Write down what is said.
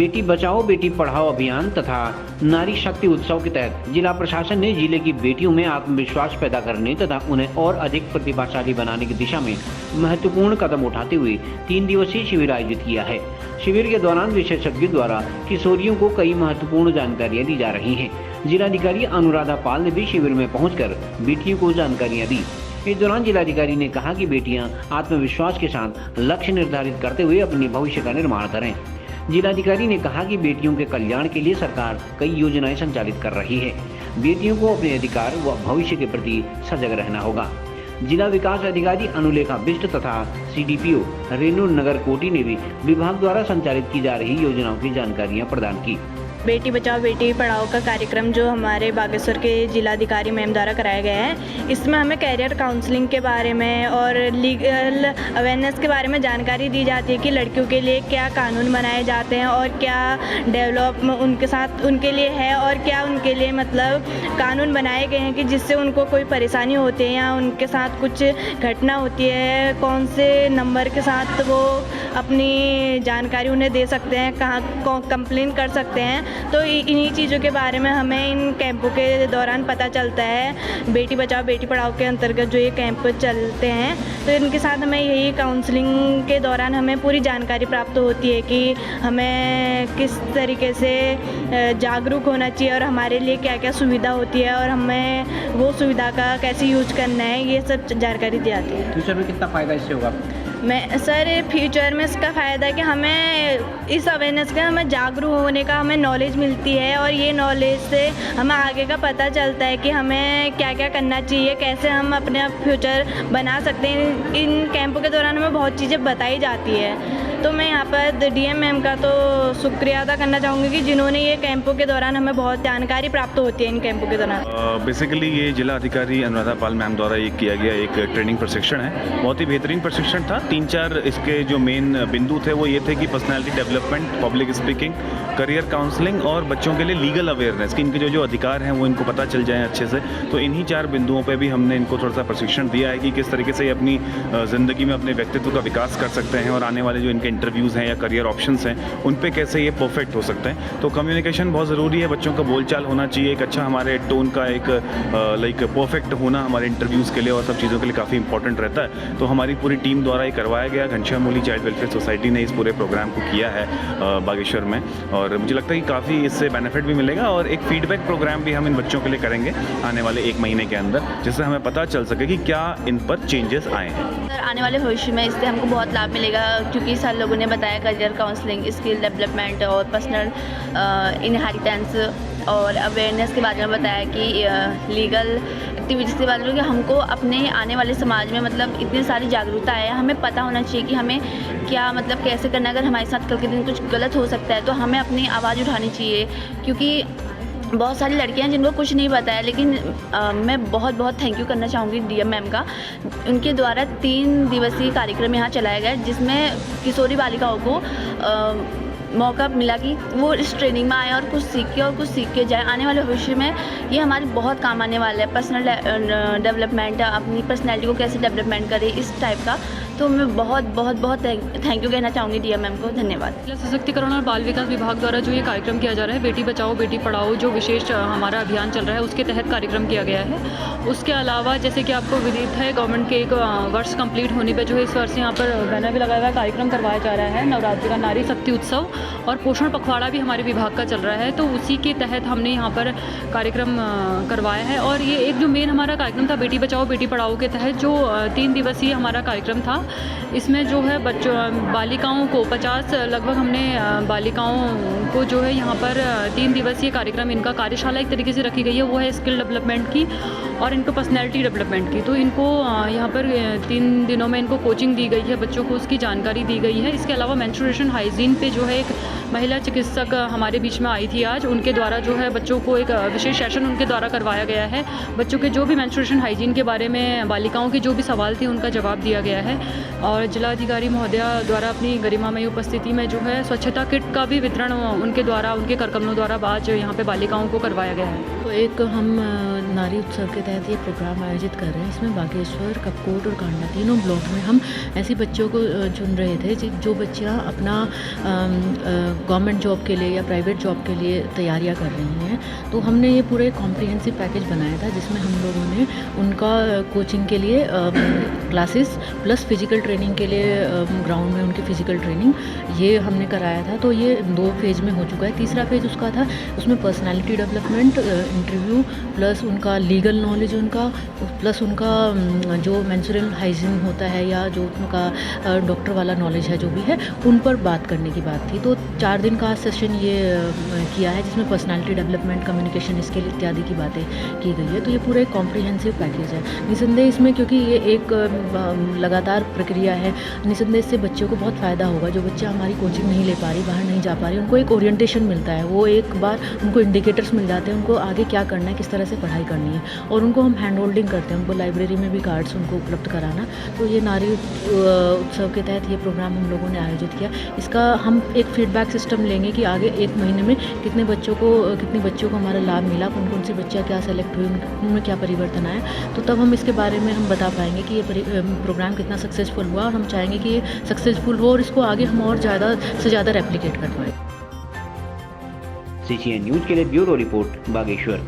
बेटी बचाओ बेटी पढ़ाओ अभियान तथा नारी शक्ति उत्सव के तहत जिला प्रशासन ने जिले की बेटियों में आत्मविश्वास पैदा करने तथा उन्हें और अधिक प्रतिभाशाली बनाने की दिशा में महत्वपूर्ण कदम उठाते हुए 3 दिवसीय शिविर आयोजित किया है। शिविर के दौरान विशेषज्ञों द्वारा किशोरियों को कई महत्वपूर्ण जानकारियां दी जा रही हैं। जिलाधिकारी अनुराधा पाल ने भी शिविर में पहुंचकर बेटियों को जानकारियां दी। इस दौरान जिलाधिकारी ने कहा कि बेटियां आत्मविश्वास के साथ लक्ष्य निर्धारित करते हुए अपने भविष्य का निर्माण करें। जिलाधिकारी ने कहा कि बेटियों के कल्याण के लिए सरकार कई योजनाएं संचालित कर रही है। बेटियों को अपने अधिकार व भविष्य के प्रति सजग रहना होगा। जिला विकास अधिकारी अनुलेखा बिष्ट तथा सीडीपीओ रेणु नगर कोटी ने भी विभाग द्वारा संचालित की जा रही योजनाओं की जानकारियां प्रदान की। बेटी बचाओ बेटी पढ़ाओ का कार्यक्रम जो हमारे बागेश्वर के जिलाधिकारी मैम द्वारा कराया गया है, इसमें हमें कैरियर काउंसलिंग के बारे में और लीगल अवेयरनेस के बारे में जानकारी दी जाती है कि लड़कियों के लिए क्या कानून बनाए जाते हैं और क्या डेवलप उनके साथ उनके लिए है और क्या उनके लिए मतलब कानून बनाए गए हैं कि जिससे उनको कोई परेशानी होती है या उनके साथ कुछ घटना होती है, कौन से नंबर के साथ वो अपनी जानकारी उन्हें दे सकते हैं, कहाँ कंप्लेन कर सकते हैं। तो इन्हीं चीज़ों के बारे में हमें इन कैंपों के दौरान पता चलता है। बेटी बचाओ बेटी पढ़ाओ के अंतर्गत जो ये कैंप चलते हैं, तो इनके साथ हमें यही काउंसलिंग के दौरान हमें पूरी जानकारी प्राप्त होती है कि हमें किस तरीके से जागरूक होना चाहिए और हमारे लिए क्या क्या सुविधा होती है और हमें वो सुविधा का कैसे यूज करना है, ये सब जानकारी दी जाती है। फ्यूचर में कितना फ़ायदा इससे होगा? सर फ्यूचर में इसका फ़ायदा है कि हमें इस अवेयरनेस का हमें जागरूक होने का हमें नॉलेज मिलती है और ये नॉलेज से हमें आगे का पता चलता है कि हमें क्या क्या करना चाहिए, कैसे हम अपने फ्यूचर बना सकते हैं। इन कैंपों के दौरान हमें बहुत चीज़ें बताई जाती है। तो मैं यहाँ पर डीएम मैम का तो शुक्रिया अदा करना चाहूँगी कि जिन्होंने ये कैंपों के दौरान हमें बहुत जानकारी प्राप्त होती है इन कैंपों के दौरान। बेसिकली ये जिला अधिकारी अनुराधा पाल मैम द्वारा ये किया गया एक ट्रेनिंग प्रशिक्षण है। बहुत ही बेहतरीन प्रशिक्षण था। 3-4 इसके जो मेन बिंदु थे वो ये थे कि personality development, public speaking, career counselling और बच्चों के लिए लीगल अवेयरनेस कि इनके जो अधिकार हैं वो इनको पता चल जाएँ अच्छे से। तो इन्हीं 4 बिंदुओं पर भी हमने इनको थोड़ा सा प्रशिक्षण दिया है कि किस तरीके से ये अपनी ज़िंदगी में अपने व्यक्तित्व का विकास कर सकते हैं और आने वाले जो इनके इंटरव्यूज़ हैं या करियर ऑप्शंस हैं उन पे कैसे ये परफेक्ट हो सकते हैं। तो कम्युनिकेशन बहुत ज़रूरी है, बच्चों का बोलचाल होना चाहिए, एक अच्छा हमारे टोन का एक लाइक परफेक्ट होना हमारे इंटरव्यूज़ के लिए और सब चीज़ों के लिए काफ़ी इंपॉर्टेंट रहता है। तो हमारी पूरी टीम द्वारा ये करवाया गया। घनश्याम मूली चाइल्ड वेलफेयर सोसाइटी ने इस पूरे प्रोग्राम को किया है बागेश्वर में और मुझे लगता है कि काफ़ी इससे बेनिफिट भी मिलेगा और एक फीडबैक प्रोग्राम भी हम इन बच्चों के लिए करेंगे आने वाले 1 महीने के अंदर, जिससे हमें पता चल सके कि क्या इन पर चेंजेस आए हैं। सर आने वाले भविष्य में इससे हमको बहुत लाभ मिलेगा क्योंकि सर लोगों ने बताया करियर काउंसलिंग, स्किल डेवलपमेंट और पर्सनल इनहेरिटेंस और अवेयरनेस के बारे में बताया कि लीगल एक्टिविटीज़ के बारे में कि हमको अपने आने वाले समाज में मतलब इतनी सारी जागरूकता है, हमें पता होना चाहिए कि हमें क्या मतलब कैसे करना है। अगर हमारे साथ कल के दिन कुछ गलत हो सकता है तो हमें अपनी आवाज़ उठानी चाहिए क्योंकि बहुत सारी लड़कियां हैं जिनको कुछ नहीं पता है। लेकिन मैं बहुत बहुत थैंक यू करना चाहूँगी डीएम मैम का। उनके द्वारा 3 दिवसीय कार्यक्रम यहाँ चलाया गया जिसमें किशोरी बालिकाओं को मौका मिला कि वो इस ट्रेनिंग में आए और कुछ सीख के जाए। आने वाले भविष्य में ये हमारे बहुत काम आने वाला है। पर्सनल डेवलपमेंट, अपनी पर्सनैलिटी को कैसे डेवलपमेंट करें, इस टाइप का। तो मैं बहुत थैंक यू कहना चाहूँगी डीएम मैम को। धन्यवाद। जिला सशक्तिकरण और बाल विकास विभाग द्वारा जो ये कार्यक्रम किया जा रहा है, बेटी बचाओ बेटी पढ़ाओ, जो विशेष हमारा अभियान चल रहा है उसके तहत कार्यक्रम किया गया है। उसके अलावा जैसे कि आपको विदित है, गवर्नमेंट के 1 वर्ष कंप्लीट होने पर जो है इस वर्ष यहाँ पर बैनर भी लगाया हुआ कार्यक्रम करवाया जा रहा है, नवरात्रि का नारी शक्ति उत्सव और पोषण पखवाड़ा भी हमारे विभाग का चल रहा है। तो उसी के तहत हमने यहाँ पर कार्यक्रम करवाया है और ये एक जो मेन हमारा कार्यक्रम था बेटी बचाओ बेटी पढ़ाओ के तहत जो 3 दिवसीय हमारा कार्यक्रम था, इसमें जो है बालिकाओं को 50 लगभग हमने बालिकाओं को जो है यहाँ पर 3 दिवसीय कार्यक्रम, इनका कार्यशाला एक तरीके से रखी गई है, वो है स्किल डेवलपमेंट की और इनको पर्सनैलिटी डेवलपमेंट की। तो इनको यहाँ पर 3 दिनों में इनको कोचिंग दी गई है, बच्चों को उसकी जानकारी दी गई है। इसके अलावा मेंस्ट्रुएशन हाइजीन पे जो है एक महिला चिकित्सक हमारे बीच में आई थी आज, उनके द्वारा जो है बच्चों को एक विशेष सेशन उनके द्वारा करवाया गया है। बच्चों के जो भी मेंस्ट्रुएशन हाइजीन के बारे में बालिकाओं के जो भी सवाल थे उनका जवाब दिया गया है और जिलाधिकारी महोदया द्वारा अपनी गरिमामयी उपस्थिति में जो है स्वच्छता किट का भी वितरण उनके द्वारा, उनके करकमलों द्वारा आज यहाँ पे बालिकाओं को करवाया गया है। तो एक हम नारी उत्सव के तहत ये प्रोग्राम आयोजित कर रहे हैं। इसमें बागेश्वर, कपकोट और कांडा तीनों ब्लॉक में हम ऐसी बच्चों को चुन रहे थे जो बच्चियाँ अपना गवर्नमेंट जॉब के लिए या प्राइवेट जॉब के लिए तैयारियां कर रही हैं। तो हमने ये पूरे कॉम्प्रिहेंसिव पैकेज बनाया था जिसमें हम लोगों ने उनका कोचिंग के लिए क्लासेस प्लस फिज़िकल ट्रेनिंग के लिए ग्राउंड में उनकी फ़िज़िकल ट्रेनिंग ये हमने कराया था। तो ये 2 फेज़ में हो चुका है। तीसरा फेज़ उसका था, उसमें पर्सनालिटी डेवलपमेंट, इंटरव्यू प्लस उनका लीगल नॉलेज उनका प्लस उनका जो मेंस्ट्रुअल हाइजीन होता है या जो उनका डॉक्टर वाला नॉलेज है जो भी है उन पर बात करने की बात थी। तो 4 दिन का सेशन ये किया है जिसमें पर्सनालिटी डेवलपमेंट, कम्युनिकेशन स्किल इत्यादि की बातें की गई है। तो ये पूरा एक कॉम्प्रिहेंसिव पैकेज है। निसंदेह इसमें क्योंकि ये एक लगातार प्रक्रिया है, निसंदेह इससे बच्चों को बहुत फ़ायदा होगा। जो बच्चा हमारी कोचिंग नहीं ले पा रही, बाहर नहीं जा पा रही, उनको एक ओरिएंटेशन मिलता है। वो एक बार उनको इंडिकेटर्स मिल जाते हैं, उनको आगे क्या करना है, किस तरह से पढ़ाई करनी है। और उनको हम हैंड होल्डिंग करते हैं, उनको लाइब्रेरी में भी कार्ड्स उनको उपलब्ध कराना। तो ये नारी उत्सव के तहत ये प्रोग्राम हम लोगों ने आयोजित किया। इसका हम एक फीडबैक सिस्टम लेंगे कि आगे 1 महीने में कितनी बच्चों को हमारा लाभ मिला, कौन कौन सी बच्चियाँ क्या सेलेक्ट हुई, उनमें क्या परिवर्तन आया। तो तब हम इसके बारे में हम बता पाएंगे कि ये प्रोग्राम कितना सक्सेसफुल हुआ। और हम चाहेंगे कि ये सक्सेसफुल हो और इसको आगे हम और ज़्यादा से ज़्यादा रेप्लिकेट कर पाएँ। CCN न्यूज़ के लिए ब्यूरो रिपोर्ट बागेश्वर।